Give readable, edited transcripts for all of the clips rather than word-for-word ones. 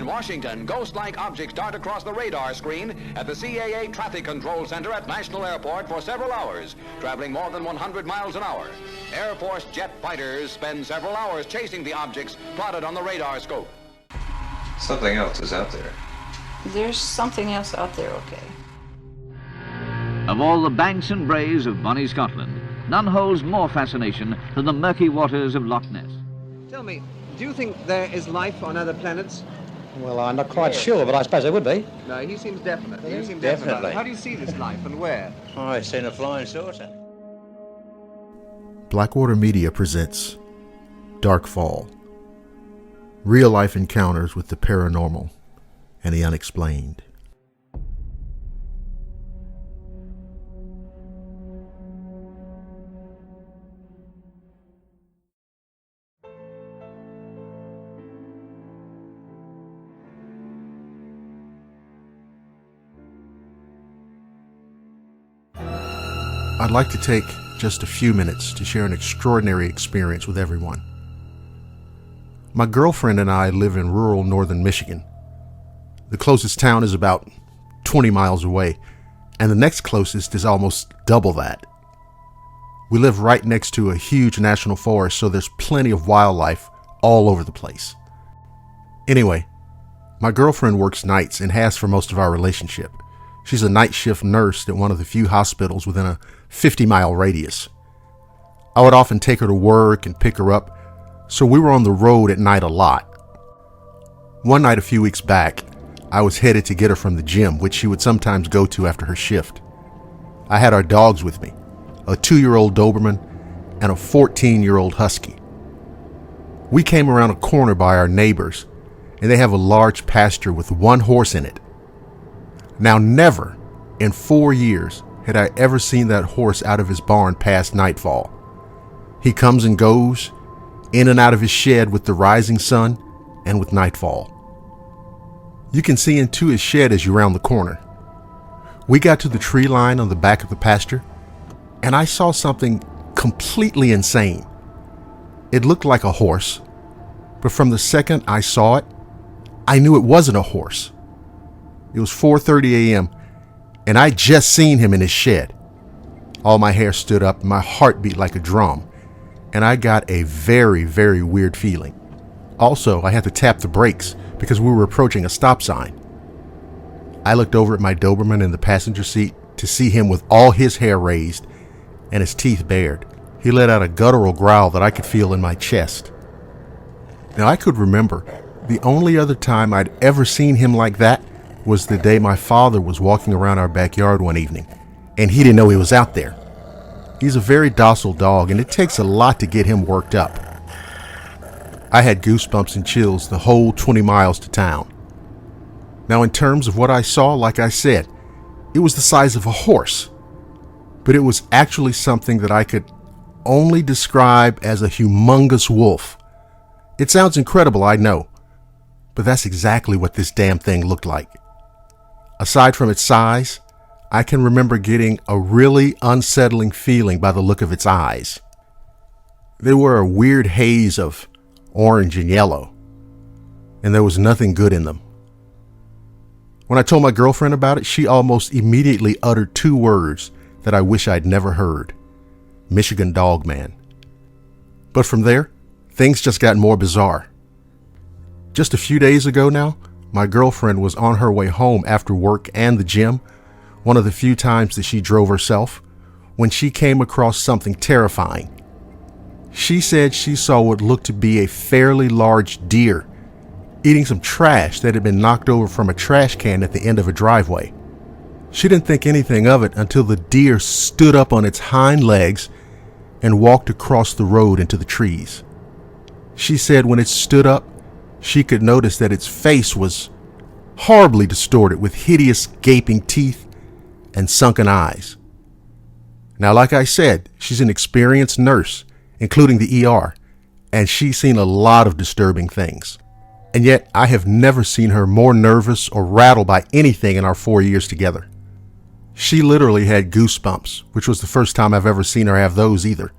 In Washington, ghost-like objects dart across the radar screen at the CAA Traffic Control Center at National Airport for several hours, traveling more than 100 miles an hour. Air Force jet fighters spend several hours chasing the objects plotted on the radar scope. Something else is out there. There's something else out there, okay. Of all the banks and braes of bonny Scotland, none holds more fascination than the murky waters of Loch Ness. Tell me, do you think there is life on other planets? Well, I'm not quite sure, but I suppose there would be. No, he seems definite. You seem Definitely. definite about it. How do you see this life and where? Oh, I've seen a flying saucer. Blackwater Media presents Darkfall. Real-life encounters with the paranormal and the unexplained. I'd like to take just a few minutes to share an extraordinary experience with everyone. My girlfriend and I live in rural northern Michigan. The closest town is about 20 miles away, and the next closest is almost double that. We live right next to a huge national forest, so there's plenty of wildlife all over the place. Anyway, my girlfriend works nights and has for most of our relationship. She's a night shift nurse at one of the few hospitals within a 50-mile radius. I would often take her to work and pick her up, so we were on the road at night a lot. One night a few weeks back, I was headed to get her from the gym, which she would sometimes go to after her shift. I had our dogs with me, a 2-year-old Doberman and a 14-year-old Husky. We came around a corner by our neighbors, and they have a large pasture with one horse in it. Now, never in 4 years had I ever seen that horse out of his barn past nightfall. He comes and goes, in and out of his shed with the rising sun and with nightfall. You can see into his shed as you round the corner. We got to the tree line on the back of the pasture, and I saw something completely insane. It looked like a horse, but from the second I saw it, I knew it wasn't a horse. It was 4:30 a.m., and I'd just seen him in his shed. All my hair stood up, and my heart beat like a drum, and I got a very, very weird feeling. Also, I had to tap the brakes because we were approaching a stop sign. I looked over at my Doberman in the passenger seat to see him with all his hair raised and his teeth bared. He let out a guttural growl that I could feel in my chest. Now, I could remember the only other time I'd ever seen him like that was the day my father was walking around our backyard one evening, and he didn't know he was out there. He's a very docile dog, and it takes a lot to get him worked up. I had goosebumps and chills the whole 20 miles to town. Now, in terms of what I saw, like I said, it was the size of a horse, but it was actually something that I could only describe as a humongous wolf. It sounds incredible, I know, but that's exactly what this damn thing looked like. Aside from its size, I can remember getting a really unsettling feeling by the look of its eyes. They were a weird haze of orange and yellow, and there was nothing good in them. When I told my girlfriend about it, she almost immediately uttered 2 words that I wish I'd never heard: Michigan Dogman. But from there, things just got more bizarre. Just a few days ago now, my girlfriend was on her way home after work and the gym, one of the few times that she drove herself, when she came across something terrifying. She said she saw what looked to be a fairly large deer eating some trash that had been knocked over from a trash can at the end of a driveway. She didn't think anything of it until the deer stood up on its hind legs and walked across the road into the trees. She said when it stood up, she could notice that its face was horribly distorted with hideous gaping teeth and sunken eyes. Now, like I said, she's an experienced nurse, including the ER, and she's seen a lot of disturbing things. And yet, I have never seen her more nervous or rattled by anything in our 4 years together. She literally had goosebumps, which was the first time I've ever seen her have those either.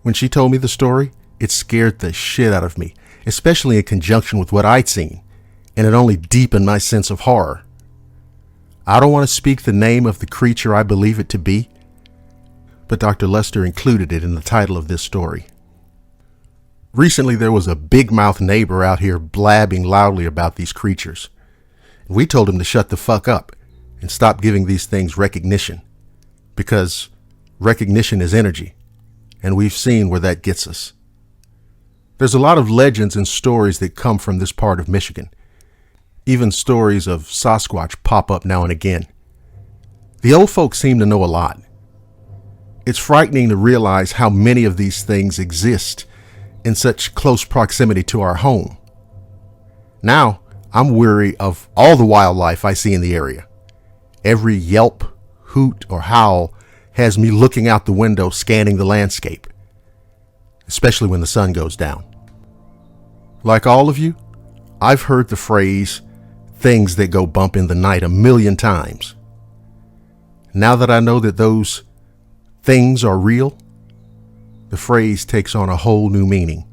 When she told me the story, it scared the shit out of me, especially in conjunction with what I'd seen. and it only deepened my sense of horror. I don't want to speak the name of the creature I believe it to be, but Dr. Lester included it in the title of this story. Recently, there was a big-mouthed neighbor out here blabbing loudly about these creatures. We told him to shut the fuck up and stop giving these things recognition, because recognition is energy, and we've seen where that gets us. There's a lot of legends and stories that come from this part of Michigan. Even stories of Sasquatch pop up now and again. The old folks seem to know a lot. It's frightening to realize how many of these things exist in such close proximity to our home. Now, I'm weary of all the wildlife I see in the area. Every yelp, hoot, or howl has me looking out the window scanning the landscape, especially when the sun goes down. Like all of you, I've heard the phrase, things that go bump in the night, a million times. Now that I know that those things are real, the phrase takes on a whole new meaning.